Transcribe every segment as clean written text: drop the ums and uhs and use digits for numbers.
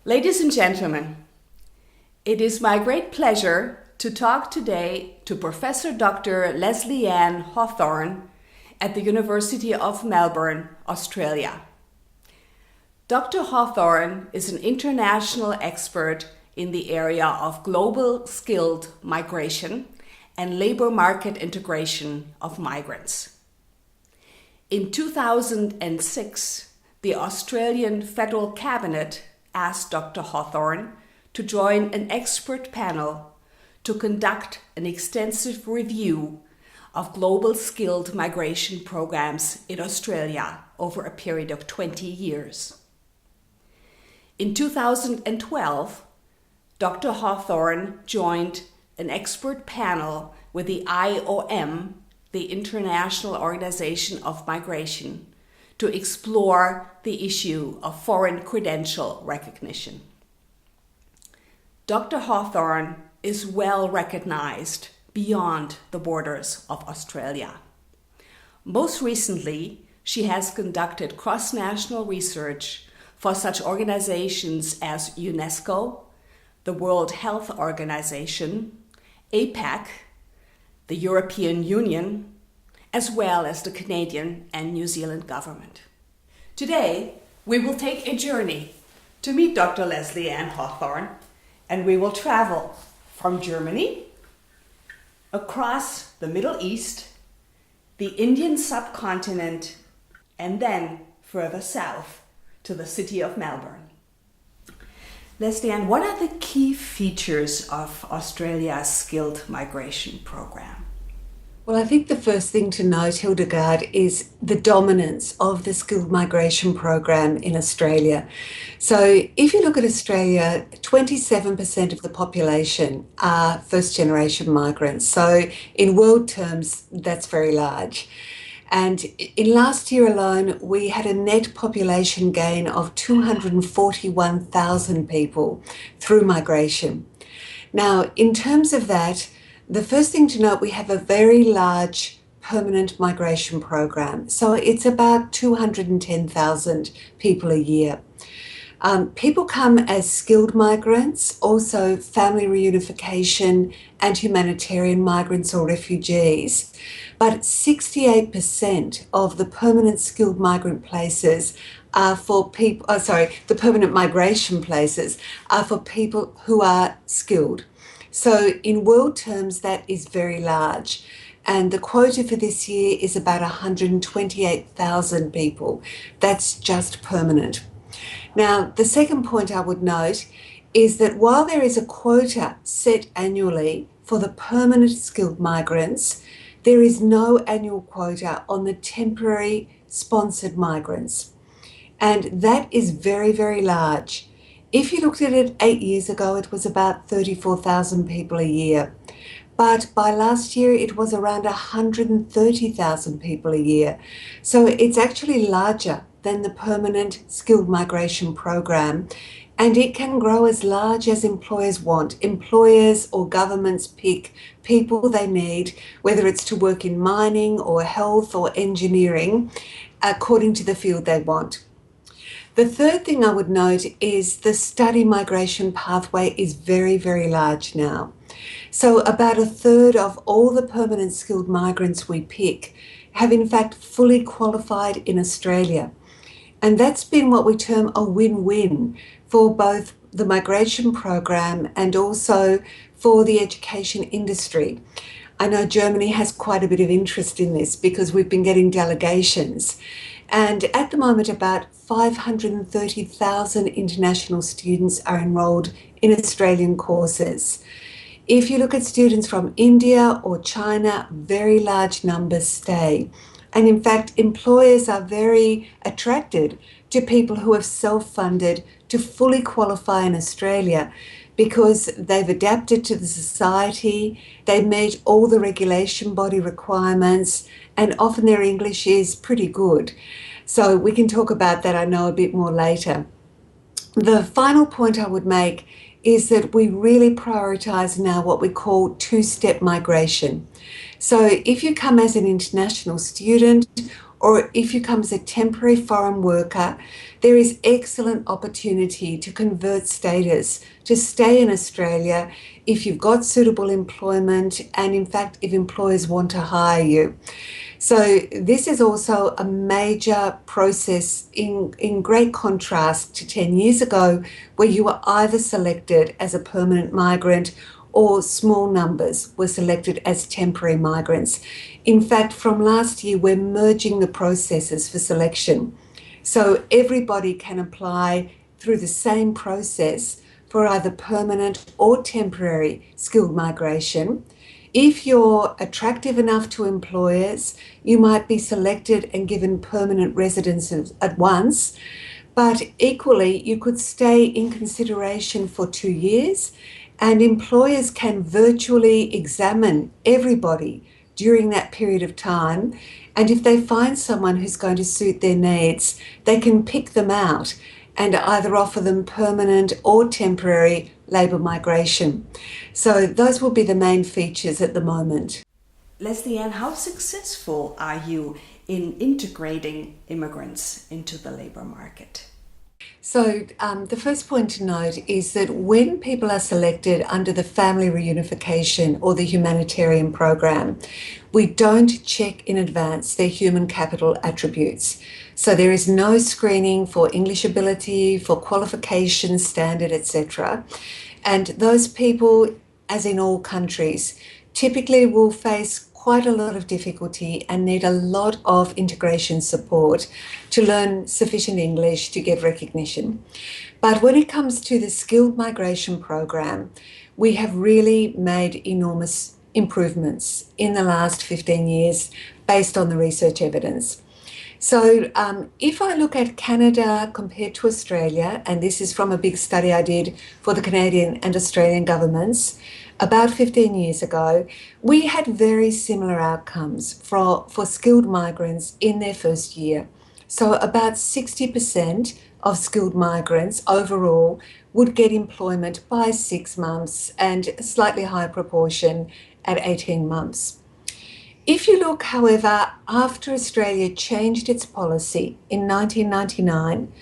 Ladies and gentlemen, it is my great pleasure to talk today to Professor Dr. Lesleyanne Hawthorne at the University of Melbourne, Australia. Dr. Hawthorne is an international expert in the area of global skilled migration and labor market integration of migrants. In 2006, the Australian Federal Cabinet asked Dr. Hawthorne to join an expert panel to conduct an extensive review of global skilled migration programs in Australia over a period of 20 years. In 2012, Dr. Hawthorne joined an expert panel with the IOM, the International Organization of Migration, to explore the issue of foreign credential recognition. Dr. Hawthorne is well recognized beyond the borders of Australia. Most recently, she has conducted cross-national research for such organizations as UNESCO, the World Health Organization, APAC, the European Union, as well as the Canadian and New Zealand government. Today, we will take a journey to meet Dr. Lesleyanne Hawthorne, and we will travel from Germany, across the Middle East, the Indian subcontinent, and then further south to the city of Melbourne. Lesleyanne, what are the key features of Australia's skilled migration program? Well, I think the first thing to note, Hildegard, is the dominance of the skilled migration program in Australia. So if you look at Australia, 27% of the population are first-generation migrants. So in world terms, that's very large. And in last year alone, we had a net population gain of 241,000 people through migration. Now, in terms of that, the first thing to note, we have a very large permanent migration program. So it's about 210,000 people a year. People come as skilled migrants, also family reunification and humanitarian migrants or refugees. But 68% of the permanent skilled migrant places are for people, the permanent migration places are for people who are skilled. So in world terms, that is very large. And the quota for this year is about 128,000 people. That's just permanent. Now, the second point I would note is that while there is a quota set annually for the permanent skilled migrants, there is no annual quota on the temporary sponsored migrants. And that is very, very large. If you looked at it 8 years ago, it was about 34,000 people a year. But by last year, it was around 130,000 people a year. So it's actually larger than the permanent skilled migration program. And it can grow as large as employers want. Employers or governments pick people they need, whether it's to work in mining or health or engineering, according to the field they want. The third thing I would note is the study migration pathway is very, very large now. So about a third of all the permanent skilled migrants we pick have in fact fully qualified in Australia. And that's been what we term a win-win for both the migration program and also for the education industry. I know Germany has quite a bit of interest in this because we've been getting delegations. And at the moment, about 530,000 international students are enrolled in Australian courses. If you look at students from India or China, very large numbers stay. And in fact, employers are very attracted to people who have self-funded to fully qualify in Australia because they've adapted to the society, they meet all the regulation body requirements, and often their English is pretty good. So we can talk about that, I know, a bit more later. The final point I would make is that we really prioritise now what we call two-step migration. So if you come as an international student or if you come as a temporary foreign worker, there is excellent opportunity to convert status, to stay in Australia if you've got suitable employment and, in fact, if employers want to hire you. So this is also a major process in great contrast to 10 years ago, where you were either selected as a permanent migrant or small numbers were selected as temporary migrants. In fact, from last year, we're merging the processes for selection. So everybody can apply through the same process for either permanent or temporary skilled migration. If you're attractive enough to employers, you might be selected and given permanent residences at once. But equally, you could stay in consideration for 2 years, and employers can virtually examine everybody during that period of time. And if they find someone who's going to suit their needs, they can pick them out and either offer them permanent or temporary labour migration. So those will be the main features at the moment. Leslieanne, how successful are you in integrating immigrants into the labour market? So the first point to note is that when people are selected under the family reunification or the humanitarian program, we don't check in advance their human capital attributes. So there is no screening for English ability, for qualification standard, etc. And those people, as in all countries, typically will face quite a lot of difficulty and need a lot of integration support to learn sufficient English to get recognition. But when it comes to the skilled migration program, we have really made enormous improvements in the last 15 years based on the research evidence. So if I look at Canada compared to Australia, and this is from a big study I did for the Canadian and Australian governments, about 15 years ago, we had very similar outcomes for skilled migrants in their first year. So about 60% of skilled migrants overall would get employment by 6 months, and a slightly higher proportion at 18 months. If you look, however, after Australia changed its policy in 1999,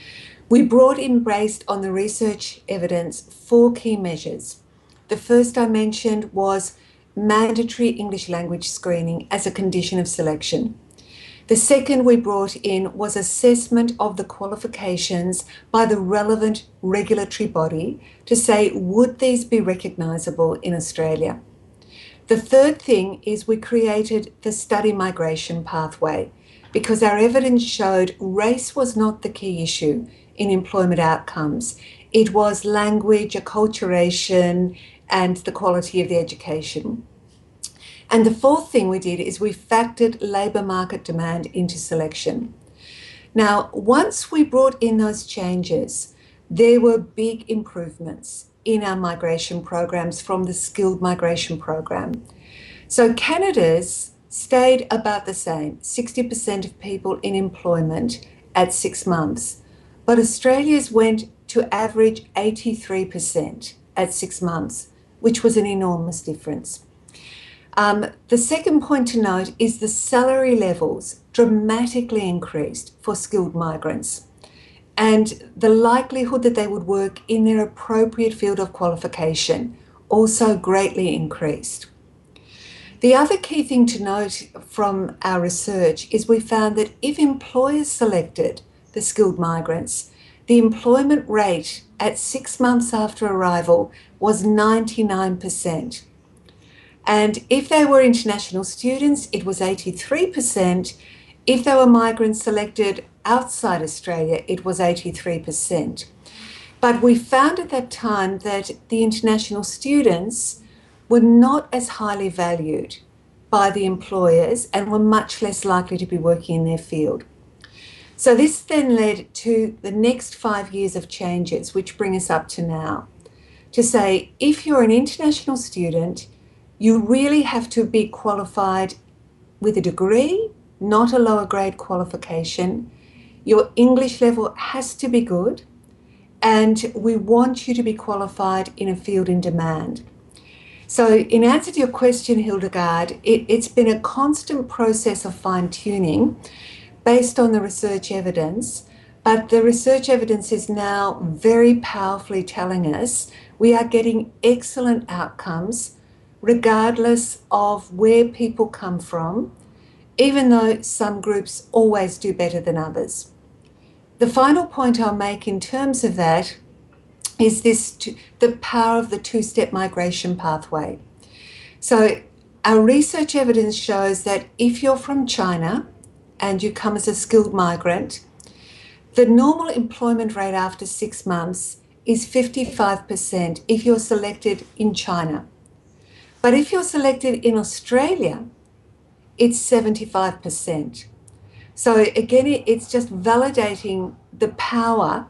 we brought in, based on the research evidence, 4 key measures. The first I mentioned was mandatory English language screening as a condition of selection. The second we brought in was assessment of the qualifications by the relevant regulatory body to say, would these be recognisable in Australia? The third thing is we created the study migration pathway, because our evidence showed race was not the key issue in employment outcomes. It was language, acculturation, and the quality of the education. And the fourth thing we did is we factored labour market demand into selection. Now, once we brought in those changes, there were big improvements in our migration programs from the skilled migration program. So Canada's stayed about the same, 60% of people in employment at 6 months, but Australia's went to average 83% at 6 months, which was an enormous difference. The second point to note is the salary levels dramatically increased for skilled migrants, and the likelihood that they would work in their appropriate field of qualification also greatly increased. The other key thing to note from our research is we found that if employers selected the skilled migrants, the employment rate at 6 months after arrival was 99%. And if they were international students, it was 83%. If they were migrants selected outside Australia, it was 83%. But we found at that time that the international students were not as highly valued by the employers and were much less likely to be working in their field. So this then led to the next 5 years of changes, which bring us up to now, to say if you're an international student, you really have to be qualified with a degree, not a lower grade qualification. Your English level has to be good, and we want you to be qualified in a field in demand. So in answer to your question, Hildegard, it's been a constant process of fine-tuning, based on the research evidence, but the research evidence is now very powerfully telling us we are getting excellent outcomes regardless of where people come from, even though some groups always do better than others. The final point I'll make in terms of that is the power of the two-step migration pathway. So our research evidence shows that if you're from China and you come as a skilled migrant, the normal employment rate after 6 months is 55% if you're selected in China. But if you're selected in Australia, it's 75%. So again, it's just validating the power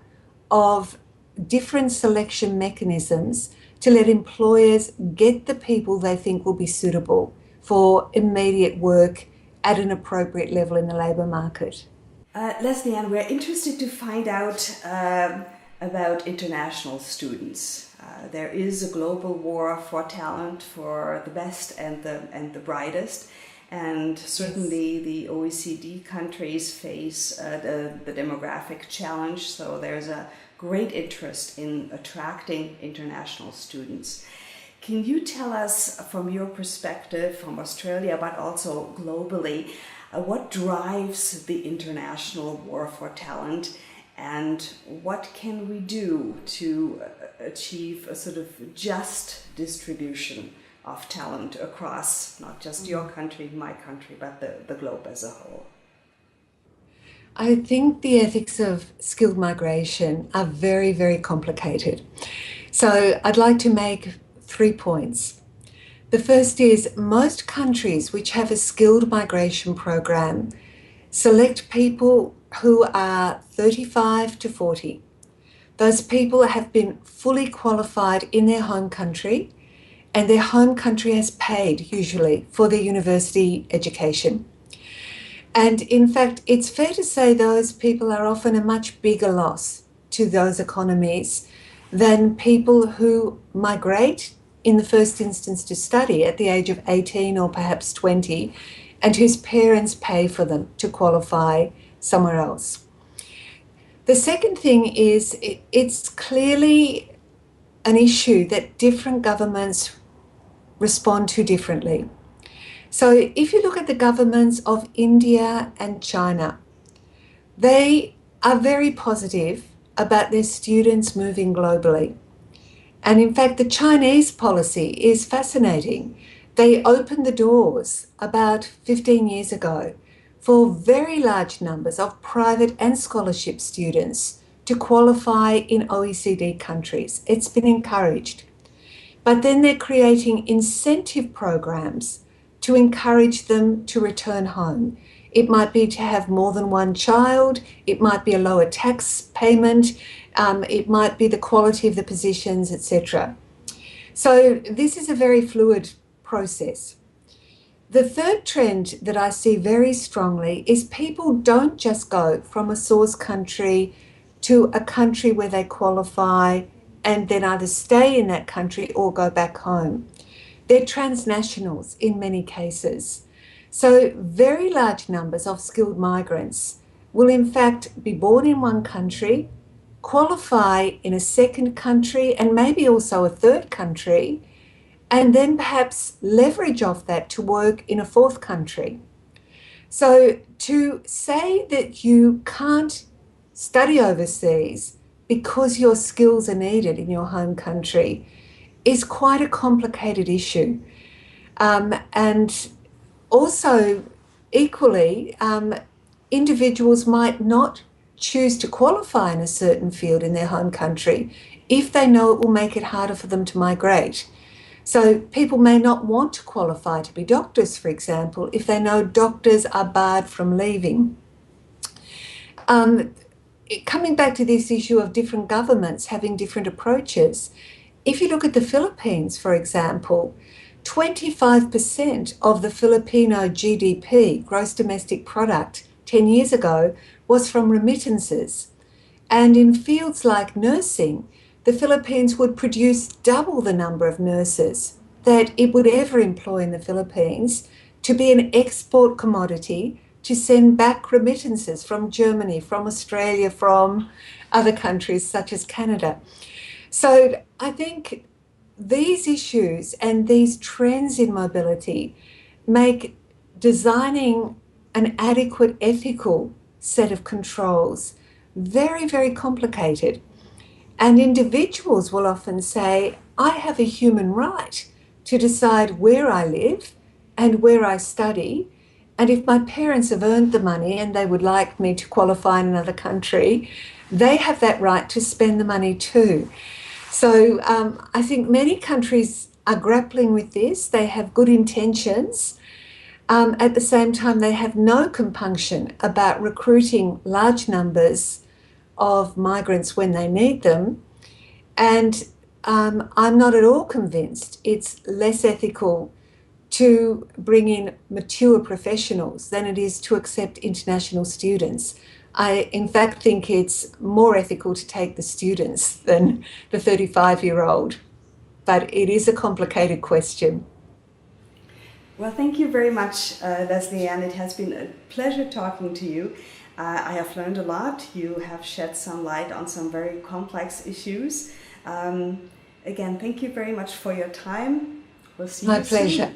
of different selection mechanisms to let employers get the people they think will be suitable for immediate work at an appropriate level in the labour market. Leslieanne, we're interested to find out about international students. There is a global war for talent, for the best and the brightest, and certainly the OECD countries face the demographic challenge, so there's a great interest in attracting international students. Can you tell us from your perspective from Australia, but also globally, what drives the international war for talent, and what can we do to achieve a sort of just distribution of talent across not just your country, my country, but the globe as a whole? I think the ethics of skilled migration are very, very complicated. So I'd like to make 3 points. The first is most countries which have a skilled migration program select people who are 35 to 40. Those people have been fully qualified in their home country, and their home country has paid usually for their university education. And in fact, it's fair to say those people are often a much bigger loss to those economies than people who migrate in the first instance to study at the age of 18 or perhaps 20, and whose parents pay for them to qualify somewhere else. The second thing is it's clearly an issue that different governments respond to differently. So if you look at the governments of India and China, they are very positive about their students moving globally. And in fact, the Chinese policy is fascinating. They opened the doors about 15 years ago for very large numbers of private and scholarship students to qualify in OECD countries. It's been encouraged. But then they're creating incentive programs to encourage them to return home. It might be to have more than one child, it might be a lower tax payment, it might be the quality of the positions, etc. So this is a very fluid process. The third trend that I see very strongly is people don't just go from a source country to a country where they qualify and then either stay in that country or go back home. They're transnationals in many cases. So very large numbers of skilled migrants will in fact be born in one country, qualify in a second country and maybe also a third country, and then perhaps leverage off that to work in a fourth country. So to say that you can't study overseas because your skills are needed in your home country is quite a complicated issue. And also, equally, individuals might not choose to qualify in a certain field in their home country if they know it will make it harder for them to migrate. So people may not want to qualify to be doctors, for example, if they know doctors are barred from leaving. Coming back to this issue of different governments having different approaches, if you look at the Philippines, for example, 25% of the Filipino GDP, gross domestic product, 10 years ago was from remittances. And in fields like nursing, the Philippines would produce double the number of nurses that it would ever employ in the Philippines to be an export commodity to send back remittances from Germany, from Australia, from other countries such as Canada. So I think these issues and these trends in mobility make designing an adequate ethical set of controls very, very complicated. And individuals will often say, I have a human right to decide where I live and where I study. And if my parents have earned the money and they would like me to qualify in another country, they have that right to spend the money too. So I think many countries are grappling with this. They have good intentions. At the same time, they have no compunction about recruiting large numbers of migrants when they need them. And I'm not at all convinced it's less ethical to bring in mature professionals than it is to accept international students. I, in fact, think it's more ethical to take the students than the 35-year-old. But it is a complicated question. Well, thank you very much, Leslieanne. It has been a pleasure talking to you. I have learned a lot. You have shed some light on some very complex issues. Again, thank you very much for your time. We'll see you soon. My pleasure.